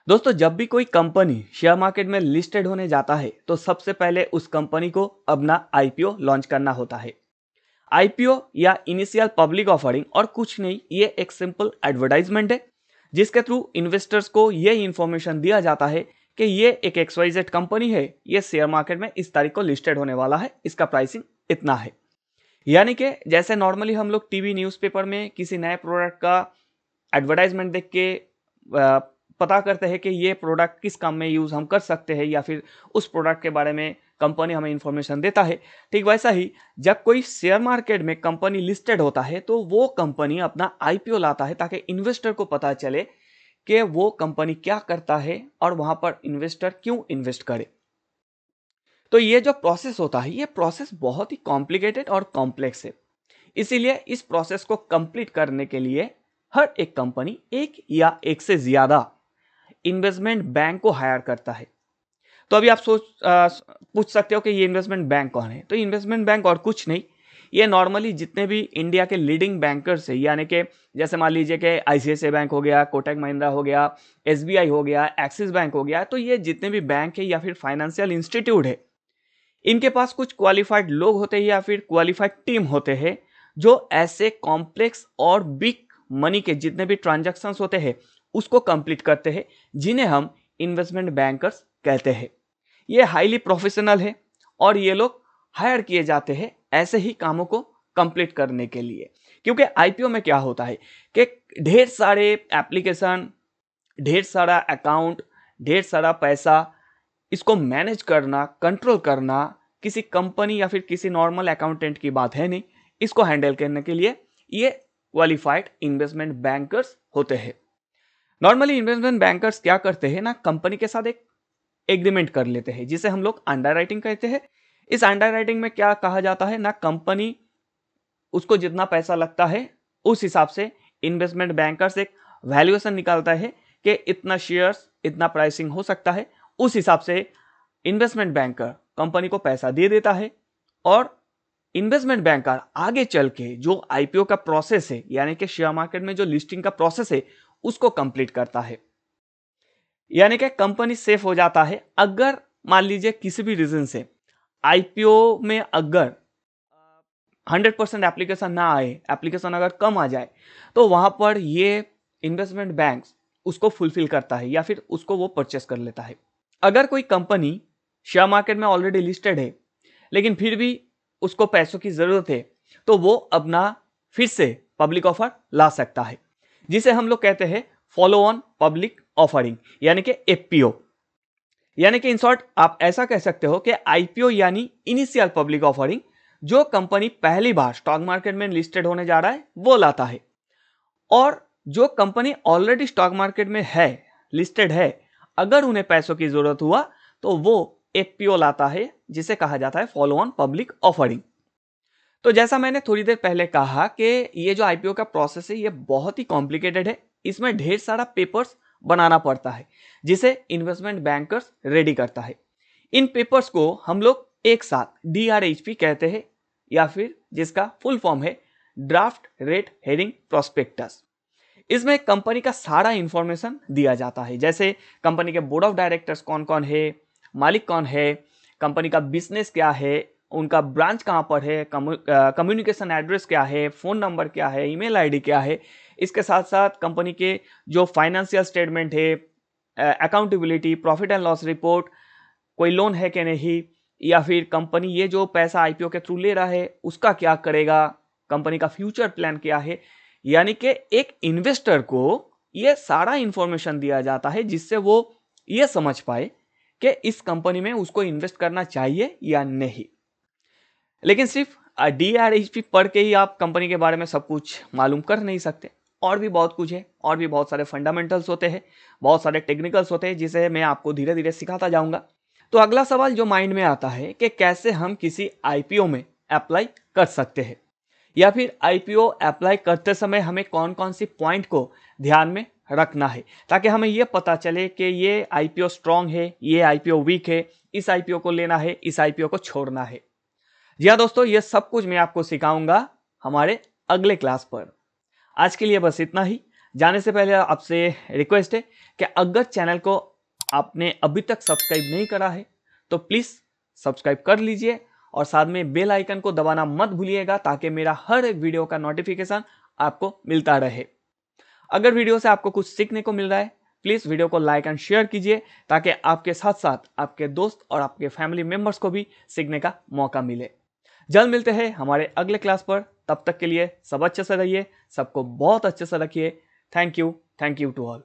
दोस्तों, जब भी कोई कंपनी शेयर मार्केट में लिस्टेड होने जाता है तो सबसे पहले उस कंपनी को अपना आईपीओ लॉन्च करना होता है। आईपीओ या इनिशियल पब्लिक ऑफरिंग और कुछ नहीं, ये एक सिंपल एडवर्टाइजमेंट है जिसके थ्रू इन्वेस्टर्स को ये इंफॉर्मेशन दिया जाता है कि ये एक XYZ कंपनी है, ये शेयर मार्केट में इस तारीख को लिस्टेड होने वाला है, इसका प्राइसिंग इतना है। यानी कि जैसे नॉर्मली हम लोग टीवी न्यूज़पेपर में किसी नए प्रोडक्ट का एडवर्टाइजमेंट देख के पता करते हैं कि ये प्रोडक्ट किस काम में यूज़ हम कर सकते हैं, या फिर उस प्रोडक्ट के बारे में कंपनी हमें इंफॉर्मेशन देता है। ठीक वैसा ही जब कोई शेयर मार्केट में कंपनी लिस्टेड होता है तो वो कंपनी अपना आईपीओ लाता है ताकि इन्वेस्टर को पता चले कि वो कंपनी क्या करता है और वहां पर इन्वेस्टर क्यों इन्वेस्ट करे। तो ये जो प्रोसेस होता है, ये प्रोसेस बहुत ही कॉम्प्लिकेटेड और कॉम्प्लेक्स है। इसीलिए इस प्रोसेस को कंप्लीट करने के लिए हर एक कंपनी एक या एक से ज्यादा इन्वेस्टमेंट बैंक को हायर करता है। तो अभी आप पूछ सकते हो कि ये इन्वेस्टमेंट बैंक कौन है। तो इन्वेस्टमेंट बैंक और कुछ नहीं, ये नॉर्मली जितने भी इंडिया के लीडिंग बैंकर्स है, यानी कि जैसे मान लीजिए कि ICICI बैंक हो गया, कोटक महिंद्रा हो गया, SBI हो गया, एक्सिस बैंक हो गया, तो ये जितने भी बैंक है या फिर फाइनेंशियल इंस्टीट्यूट है, इनके पास कुछ क्वालिफाइड लोग होते हैं या फिर क्वालिफाइड टीम होते हैं जो ऐसे कॉम्प्लेक्स और बिग मनी के जितने भी ट्रांजैक्शंस होते हैं उसको कंप्लीट करते हैं, जिन्हें हम इन्वेस्टमेंट बैंकर्स कहते हैं। ये हाईली प्रोफेशनल है और ये लोग हायर किए जाते हैं ऐसे ही कामों को कंप्लीट करने के लिए। क्योंकि आईपीओ में क्या होता है कि ढेर सारे एप्लीकेशन, ढेर सारा अकाउंट, ढेर सारा पैसा, इसको मैनेज करना, कंट्रोल करना किसी कंपनी या फिर किसी नॉर्मल अकाउंटेंट की बात है नहीं। इसको हैंडल करने के लिए ये क्वालिफाइड इन्वेस्टमेंट बैंकर्स होते हैं। नॉर्मली इन्वेस्टमेंट बैंकर्स क्या करते हैं ना, कंपनी के साथ एक एग्रीमेंट कर लेते हैं जिसे हम लोग अंडरराइटिंग कहते हैं। इस अंडरराइटिंग में क्या कहा जाता है ना, कंपनी उसको जितना पैसा लगता है उस हिसाब से इन्वेस्टमेंट बैंकर्स एक वैल्यूएशन निकालता है कि इतना शेयर्स, इतना प्राइसिंग हो सकता है। उस हिसाब से इन्वेस्टमेंट बैंकर कंपनी को पैसा दे देता है और इन्वेस्टमेंट बैंकर आगे चल के जो आईपीओ का प्रोसेस है, यानी कि शेयर मार्केट में जो लिस्टिंग का प्रोसेस है, उसको कंप्लीट करता है। यानी कि कंपनी सेफ हो जाता है। अगर मान लीजिए किसी भी रीजन से आईपीओ में अगर 100% एप्लीकेशन ना आए, एप्लीकेशन अगर कम आ जाए, तो वहां पर ये इन्वेस्टमेंट बैंक उसको फुलफिल करता है या फिर उसको वो परचेस कर लेता है। अगर कोई कंपनी शेयर मार्केट में ऑलरेडी लिस्टेड है लेकिन फिर भी उसको पैसों की जरूरत है, तो वो अपना फिर से पब्लिक ऑफर ला सकता है, जिसे हम लोग कहते हैं फॉलो ऑन पब्लिक ऑफरिंग, यानी कि एफपीओ। यानी कि इन शॉर्ट आप ऐसा कह सकते हो कि आईपीओ यानी इनिशियल पब्लिक ऑफरिंग, जो कंपनी पहली बार स्टॉक मार्केट में लिस्टेड होने जा रहा है वो लाता है। और जो कंपनी ऑलरेडी स्टॉक मार्केट में है, लिस्टेड है, अगर उन्हें पैसों की जरूरत हुआ तो वो एफपीओ लाता है, जिसे कहा जाता है फॉलो ऑन पब्लिक ऑफरिंग। तो जैसा मैंने थोड़ी देर पहले कहा कि ये जो आईपीओ का प्रोसेस है ये बहुत ही कॉम्प्लिकेटेड है। इसमें ढेर सारा पेपर्स बनाना पड़ता है जिसे इन्वेस्टमेंट बैंकर्स रेडी करता है। इन पेपर्स को हम लोग एक साथ DRHP कहते हैं, या फिर जिसका फुल फॉर्म है ड्राफ्ट रेट हेरिंग प्रोस्पेक्टस। इसमें कंपनी का सारा इंफॉर्मेशन दिया जाता है, जैसे कंपनी के बोर्ड ऑफ डायरेक्टर्स कौन कौन है, मालिक कौन है, कंपनी का बिजनेस क्या है, उनका ब्रांच कहां पर है, कम्युनिकेशन एड्रेस क्या है, फोन नंबर क्या है, ईमेल आईडी क्या है। इसके साथ साथ कंपनी के जो फाइनेंशियल स्टेटमेंट है, accountability, profit and loss report, कोई लोन है कि नहीं, या फिर कंपनी ये जो पैसा आईपीओ के थ्रू ले रहा है उसका क्या करेगा, कंपनी का फ्यूचर प्लान क्या है। यानी कि एक इन्वेस्टर को ये सारा इंफॉर्मेशन दिया जाता है जिससे वो ये समझ पाए कि इस कंपनी में उसको इन्वेस्ट करना चाहिए या नहीं। लेकिन सिर्फ DRHP पढ़ के ही आप कंपनी के बारे में सब कुछ मालूम कर नहीं सकते। और भी बहुत कुछ है, और भी बहुत सारे फंडामेंटल्स होते हैं, बहुत सारे टेक्निकल्स होते हैं जिसे मैं आपको धीरे धीरे सिखाता जाऊंगा। तो अगला सवाल जो माइंड में आता है कि कैसे हम किसी आईपीओ में अप्लाई कर सकते हैं, या फिर आईपीओ अप्लाई करते समय हमें कौन कौन सी पॉइंट को ध्यान में रखना है ताकि हमें यह पता चले कि ये आईपीओ स्ट्रांग है, ये आईपीओ वीक है, इस आईपीओ को लेना है, इस आईपीओ को छोड़ना है। जी हाँ दोस्तों, ये सब कुछ मैं आपको सिखाऊंगा हमारे अगले क्लास पर। आज के लिए बस इतना ही। जाने से पहले आपसे रिक्वेस्ट है कि अगर चैनल को आपने अभी तक सब्सक्राइब नहीं करा है तो प्लीज़ सब्सक्राइब कर लीजिए और साथ में बेल आइकन को दबाना मत भूलिएगा ताकि मेरा हर एक वीडियो का नोटिफिकेशन आपको मिलता रहे। अगर वीडियो से आपको कुछ सीखने को मिल रहा है प्लीज़ वीडियो को लाइक एंड शेयर कीजिए ताकि आपके साथ साथ आपके दोस्त और आपके फैमिली मेंबर्स को भी सीखने का मौका मिले। जल्द मिलते हैं हमारे अगले क्लास पर, तब तक के लिए सब अच्छे से रहिए, सबको बहुत अच्छे से रखिए। Thank you to all.